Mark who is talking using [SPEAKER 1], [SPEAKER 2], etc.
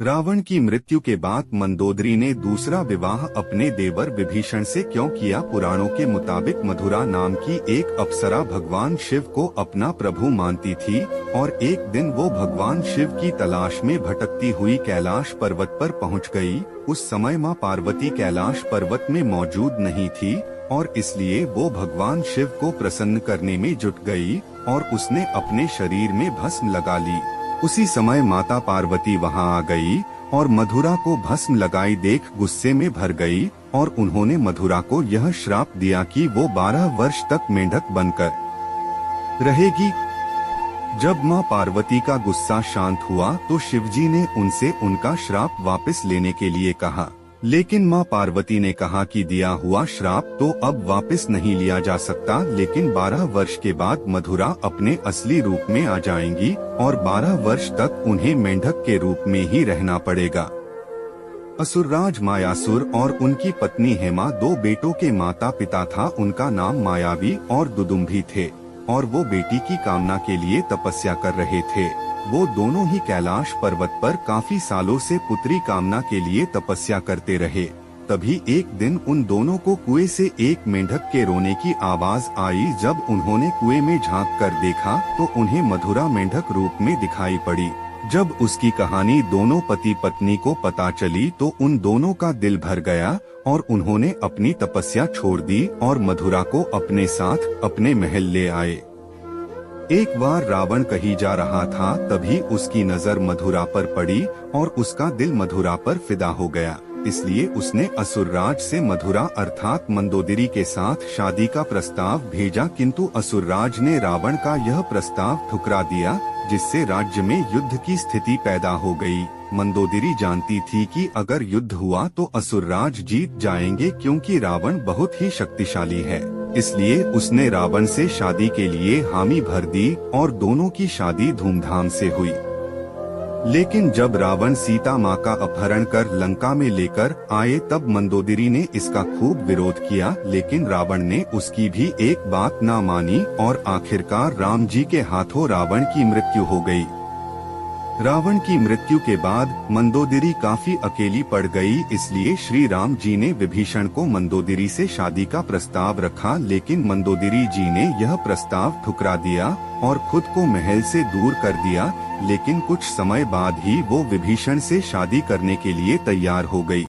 [SPEAKER 1] रावण की मृत्यु के बाद मंदोदरी ने दूसरा विवाह अपने देवर विभीषण से क्यों किया? पुराणों के मुताबिक मधुरा नाम की एक अप्सरा भगवान शिव को अपना प्रभु मानती थी और एक दिन वो भगवान शिव की तलाश में भटकती हुई कैलाश पर्वत पर पहुंच गई। उस समय मां पार्वती कैलाश पर्वत में मौजूद नहीं थी और इसलिए वो भगवान शिव को प्रसन्न करने में जुट गई और उसने अपने शरीर में भस्म लगा ली। उसी समय माता पार्वती वहां आ गई और मधुरा को भस्म लगाई देख गुस्से में भर गई और उन्होंने मधुरा को यह श्राप दिया कि वो 12 वर्ष तक मेंढक बनकर रहेगी। जब मां पार्वती का गुस्सा शांत हुआ तो शिवजी ने उनसे उनका श्राप वापस लेने के लिए कहा, लेकिन मां पार्वती ने कहा कि दिया हुआ श्राप तो अब वापस नहीं लिया जा सकता, लेकिन 12 वर्ष के बाद मधुरा अपने असली रूप में आ जाएंगी और 12 वर्ष तक उन्हें मेंढक के रूप में ही रहना पड़ेगा। असुरराज मायासुर और उनकी पत्नी हेमा 2 बेटों के माता पिता था। उनका नाम मायावी और दुदुम्भी थे और वो बेटी की कामना के लिए तपस्या कर रहे थे। वो दोनों ही कैलाश पर्वत पर काफी सालों से पुत्री कामना के लिए तपस्या करते रहे। तभी एक दिन उन दोनों को कुएं से एक मेंढक के रोने की आवाज आई। जब उन्होंने कुएं में झांक कर देखा तो उन्हें मधुरा मेंढक रूप में दिखाई पड़ी। जब उसकी कहानी दोनों पति पत्नी को पता चली तो उन दोनों का दिल भर गया और उन्होंने अपनी तपस्या छोड़ दी और मधुरा को अपने साथ अपने महल ले आए। एक बार रावण कहीं जा रहा था, तभी उसकी नजर मधुरा पर पड़ी और उसका दिल मधुरा पर फिदा हो गया। इसलिए उसने असुरराज से मधुरा अर्थात मंदोदरी के साथ शादी का प्रस्ताव भेजा, किंतु असुरराज ने रावण का यह प्रस्ताव ठुकरा दिया, जिससे राज्य में युद्ध की स्थिति पैदा हो गई। मंदोदरी जानती थी कि अगर युद्ध हुआ तो असुरराज जीत जाएंगे, क्योंकि रावण बहुत ही शक्तिशाली है। इसलिए उसने रावण से शादी के लिए हामी भर दी और दोनों की शादी धूमधाम से हुई। लेकिन जब रावण सीता माँ का अपहरण कर लंका में लेकर आए तब मंदोदरी ने इसका खूब विरोध किया, लेकिन रावण ने उसकी भी एक बात ना मानी और आखिरकार राम जी के हाथों रावण की मृत्यु हो गई। रावण की मृत्यु के बाद मंदोदरी काफी अकेली पड़ गई, इसलिए श्री राम जी ने विभीषण को मंदोदरी से शादी का प्रस्ताव रखा, लेकिन मंदोदरी जी ने यह प्रस्ताव ठुकरा दिया और खुद को महल से दूर कर दिया। लेकिन कुछ समय बाद ही वो विभीषण से शादी करने के लिए तैयार हो गई।